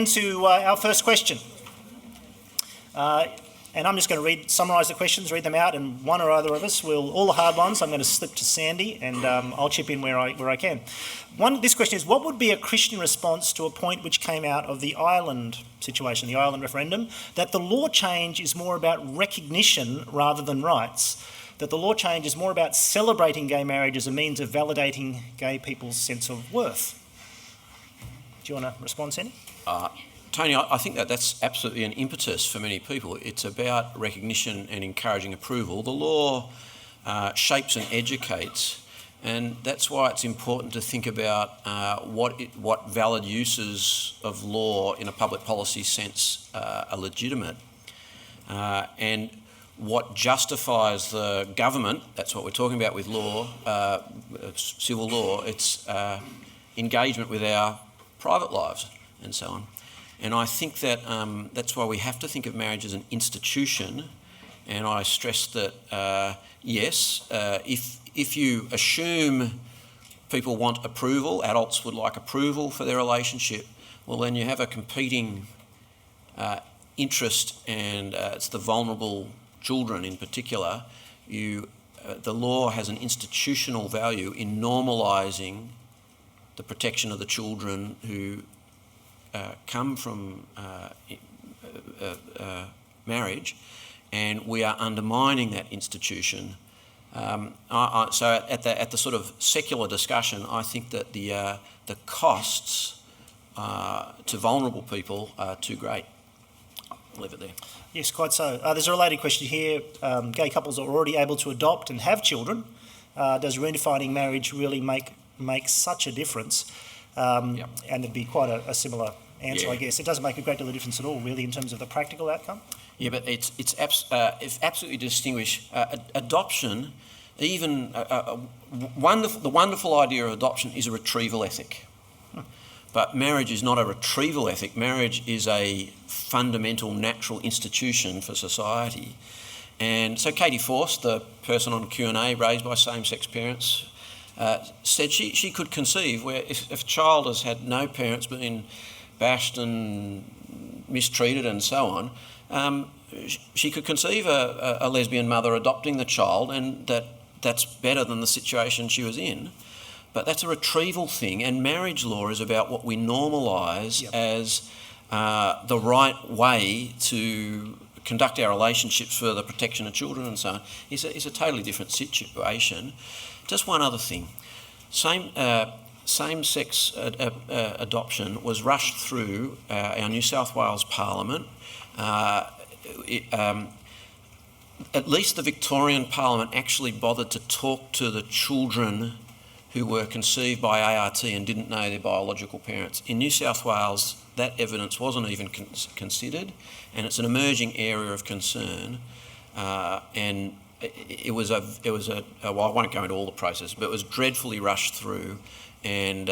To our first question. And I'm just going to summarise the questions, read them out, and one or other of us will, all the hard ones, I'm going to slip to Sandy, and I'll chip in where I can. This question is, what would be a Christian response to a point which came out of the Ireland situation, the Ireland referendum, that the law change is more about recognition rather than rights, that the law change is more about celebrating gay marriage as a means of validating gay people's sense of worth? Do you want to respond, Sandy? Tony, I think that's absolutely an impetus for many people. It's about recognition and encouraging approval. The law shapes and educates, and that's why it's important to think about what valid uses of law in a public policy sense are legitimate, and what justifies the government. That's what we're talking about with law, civil law. It's engagement with our private lives and so on. And I think that that's why we have to think of marriage as an institution. And I stress that, yes, if you assume people want approval, adults would like approval for their relationship, well, then you have a competing interest, and it's the vulnerable children in particular. The law has an institutional value in normalising the protection of the children who come from marriage, and we are undermining that institution. So at the sort of secular discussion, I think that the costs to vulnerable people are too great. I'll leave it there. Yes, quite so. There's a related question here. Gay couples are already able to adopt and have children. Does redefining marriage really make such a difference? Yep. And it'd be quite a similar answer, Yeah. I guess. It doesn't make a great deal of difference at all, really, in terms of the practical outcome. Yeah, but it's absolutely distinguished. Adoption, even the wonderful idea of adoption is a retrieval ethic. But marriage is not a retrieval ethic. Marriage is a fundamental natural institution for society. And so Katie Force, the person on Q&A raised by same-sex parents, said she could conceive where if a child has had no parents, been bashed and mistreated and so on, she could conceive a lesbian mother adopting the child, and that's better than the situation she was in. But that's a retrieval thing, and marriage law is about what we normalise as the right way to conduct our relationships for the protection of children and so on. It's a totally different situation. Just one other thing. Same-sex adoption was rushed through our New South Wales Parliament. At least the Victorian Parliament actually bothered to talk to the children who were conceived by ART and didn't know their biological parents. In New South Wales, that evidence wasn't even considered, and it's an emerging area of concern. And it was a well, I won't go into all the process, but it was dreadfully rushed through, and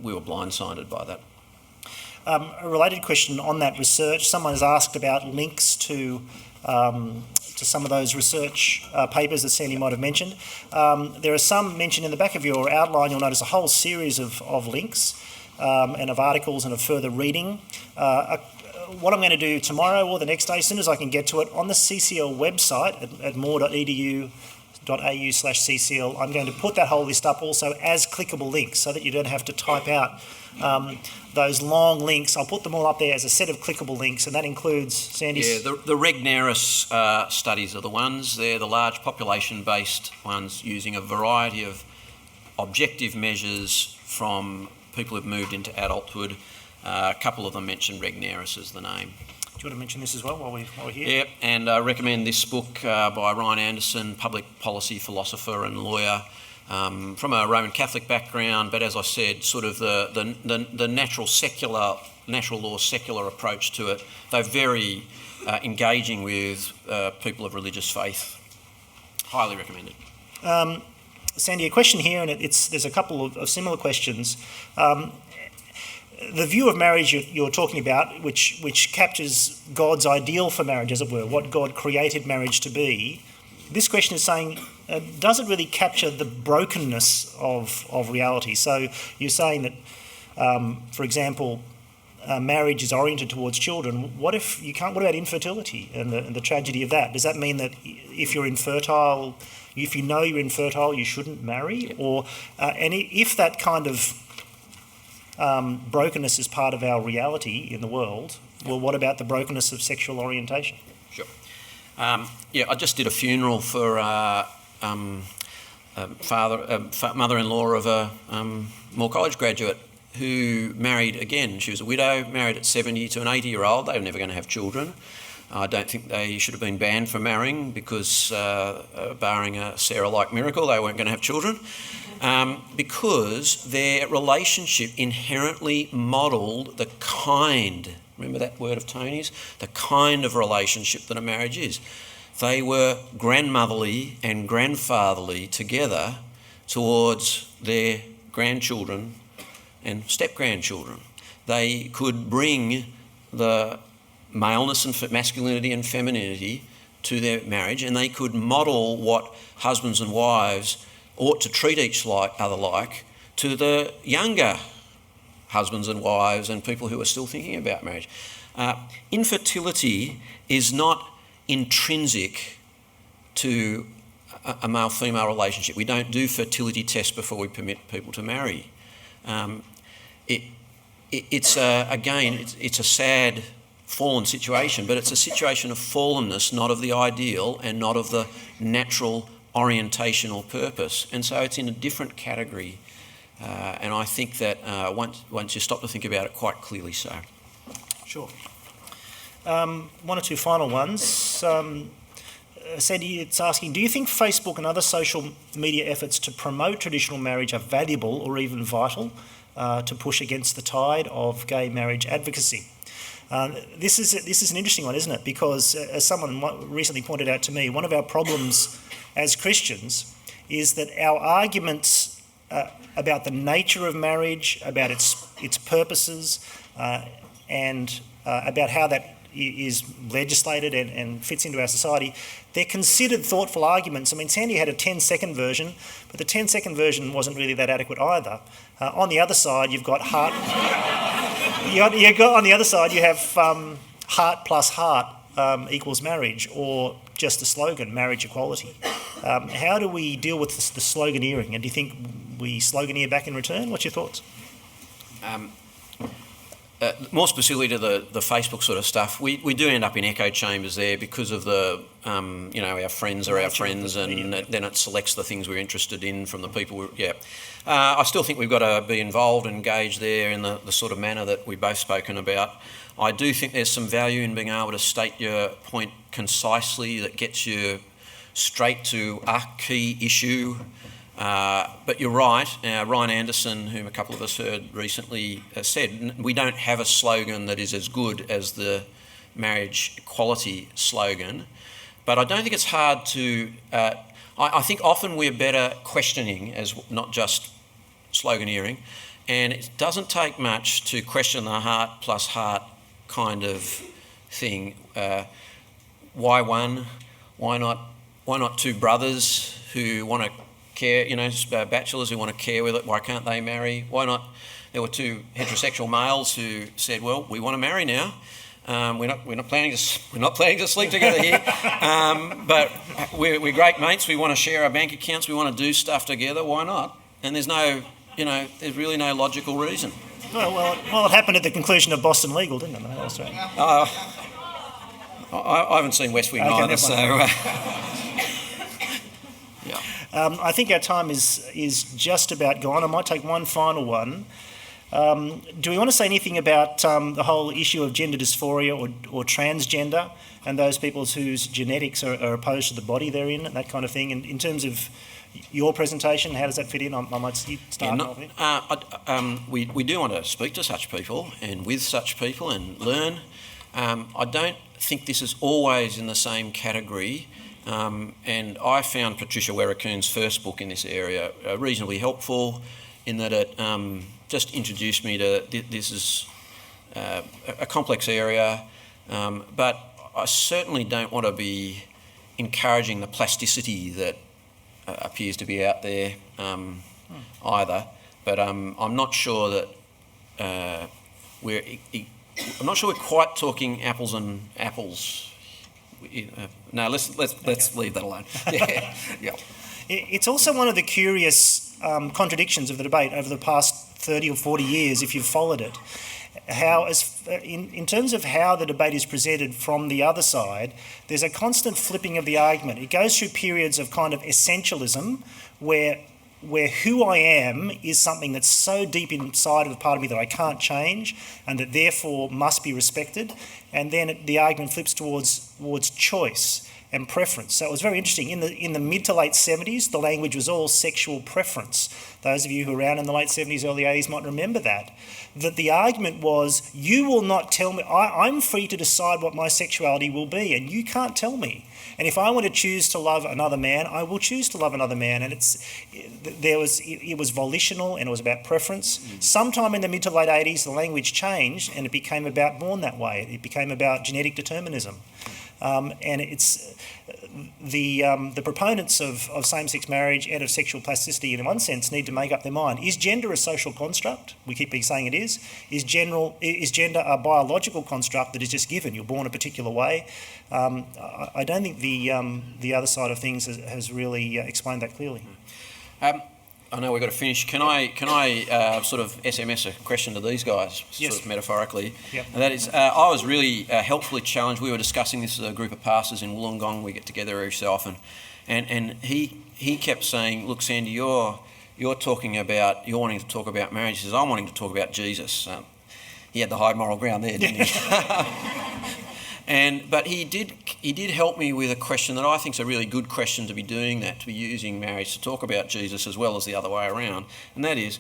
we were blindsided by that. A related question on that research, someone has asked about links to some of those research papers that Sandy might have mentioned. There are some mentioned in the back of your outline. You'll notice a whole series of links and of articles and of further reading. What I'm going to do tomorrow or the next day, as soon as I can get to it, on the CCL website at more.edu.au/CCL, I'm going to put that whole list up also as clickable links so that you don't have to type out those long links. I'll put them all up there as a set of clickable links, and that includes Sandy's... Yeah, the Regnerus studies are the ones. They're the large population-based ones using a variety of objective measures from people who've moved into adulthood. A couple of them mentioned Regnerus as the name. Do you want to mention this as well while we're here? Yeah, and I recommend this book by Ryan Anderson, public policy philosopher and lawyer, from a Roman Catholic background, but as I said, sort of the natural law secular approach to it. They're very engaging with people of religious faith. Highly recommended. Sandy, a question here, and there's a couple of similar questions. The view of marriage you're talking about, which captures God's ideal for marriage, as it were, what God created marriage to be, this question is saying, does it really capture the brokenness of reality? So you're saying that, for example, marriage is oriented towards children, what if you can't? What about infertility and the tragedy of that? Does that mean that if you're infertile, if you know you're infertile, you shouldn't marry? Or if that kind of brokenness is part of our reality in the world, well, what about the brokenness of sexual orientation? Sure. I just did a funeral for mother-in-law of a Moore College graduate who married again. She was a widow, married at 70 to an 80-year-old. They were never going to have children. I don't think they should have been banned from marrying because, barring a Sarah-like miracle, they weren't going to have children. Because their relationship inherently modelled the kind, remember that word of Tony's? The kind of relationship that a marriage is. They were grandmotherly and grandfatherly together towards their grandchildren and step-grandchildren. They could bring the maleness and masculinity and femininity to their marriage, and they could model what husbands and wives ought to treat each other like to the younger husbands and wives and people who are still thinking about marriage. Infertility is not intrinsic to a male-female relationship. We don't do fertility tests before we permit people to marry. It's a sad, fallen situation, but it's a situation of fallenness, not of the ideal and not of the natural orientation or purpose. And so it's in a different category. And I think that once you stop to think about it, quite clearly so. Sure. One or two final ones. Sandy, it's asking, do you think Facebook and other social media efforts to promote traditional marriage are valuable or even vital to push against the tide of gay marriage advocacy? This is an interesting one, isn't it? Because as someone recently pointed out to me, one of our problems as Christians is that our arguments about the nature of marriage, about its purposes, and about how that is legislated and fits into our society, they're considered thoughtful arguments. I mean, Sandy had a 10-second version, but the 10-second version wasn't really that adequate either. On the other side, you've got heart. On the other side, you have heart plus heart equals marriage, or just a slogan, marriage equality. How do we deal with the sloganeering? And do you think we sloganeer back in return? What's your thoughts? More specifically to the Facebook sort of stuff, we do end up in echo chambers there because of the, our friends are our friends, and then it selects the things we're interested in from the people. I still think we've got to be involved and engaged there in the sort of manner that we've both spoken about. I do think there's some value in being able to state your point concisely that gets you straight to a key issue. But you're right, Ryan Anderson, whom a couple of us heard recently, said we don't have a slogan that is as good as the marriage equality slogan. But I don't think it's hard to... I think often we're better questioning as not just sloganeering, and it doesn't take much to question the heart plus heart kind of thing. Why one? Why not two brothers who want to care, bachelors who want to care with it? Why can't they marry? Why not? There were two heterosexual males who said, "Well, we want to marry now. We're not planning to sleep together here, but we're great mates. We want to share our bank accounts. We want to do stuff together. Why not?" And there's really no logical reason. Well, it happened at the conclusion of Boston Legal, didn't it? That's right. I haven't seen West Wing either, so. Yeah. I think our time is just about gone. I might take one final one. Do we want to say anything about the whole issue of gender dysphoria or transgender and those people whose genetics are opposed to the body they're in, and that kind of thing? And in terms of your presentation, how does that fit in? I might start off there. We do want to speak to such people and with such people and learn. I don't think this is always in the same category. And I found Patricia Werracoon's first book in this area reasonably helpful in that it just introduced me to this is a complex area, but I certainly don't want to be encouraging the plasticity that appears to be out there either. But I'm not sure that I'm not sure we're quite talking apples and apples. No, let's leave that alone. Yeah, yeah. It's also one of the curious contradictions of the debate over the past 30 or 40 years, if you've followed it. How, in terms of how the debate is presented from the other side, there's a constant flipping of the argument. It goes through periods of kind of essentialism where who I am is something that's so deep inside of a part of me that I can't change and that therefore must be respected. And then the argument flips towards choice and preference. So it was very interesting. In the mid to late 70s, the language was all sexual preference. Those of you who were around in the late 70s, early 80s might remember that the argument was, you will not tell me, I'm free to decide what my sexuality will be, and you can't tell me. And if I want to choose to love another man, I will choose to love another man. And it was volitional and it was about preference. Sometime in the mid to late 80s, the language changed and it became about born that way. It became about genetic determinism. And it's the proponents of same-sex marriage and of sexual plasticity, in one sense, need to make up their mind. Is gender a social construct? We keep saying it is. Is gender a biological construct that is just given? You're born a particular way. I don't think the other side of things has really explained that clearly. I know we've got to finish. Can I sort of SMS a question to these guys, Yes. sort of metaphorically? Yep. And that is, I was really helpfully challenged. We were discussing this as a group of pastors in Wollongong. We get together every so often, and he kept saying, "Look, Sandy, you're wanting to talk about marriage." He says, "I'm wanting to talk about Jesus." He had the high moral ground there, didn't he? But he did help me with a question that I think is a really good question to be doing that, to be using marriage to talk about Jesus as well as the other way around. And that is,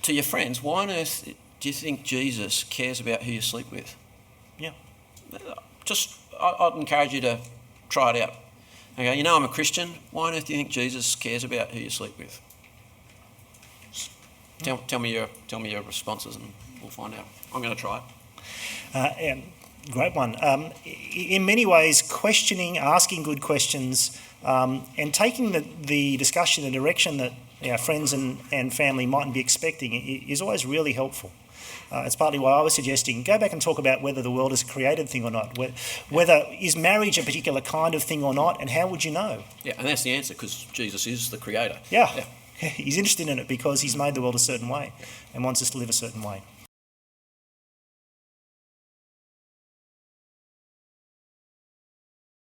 to your friends, why on earth do you think Jesus cares about who you sleep with? Yeah. I'd encourage you to try it out. Okay, I'm a Christian. Why on earth do you think Jesus cares about who you sleep with? Tell me your responses and we'll find out. I'm going to try it. Great one. In many ways, asking good questions, and taking the discussion in a direction that our friends and family mightn't be expecting is always really helpful. It's partly why I was suggesting go back and talk about whether the world is a created thing or not. Whether is marriage a particular kind of thing or not, and how would you know? Yeah, and that's the answer, because Jesus is the creator. Yeah. He's interested in it because he's made the world a certain way and wants us to live a certain way.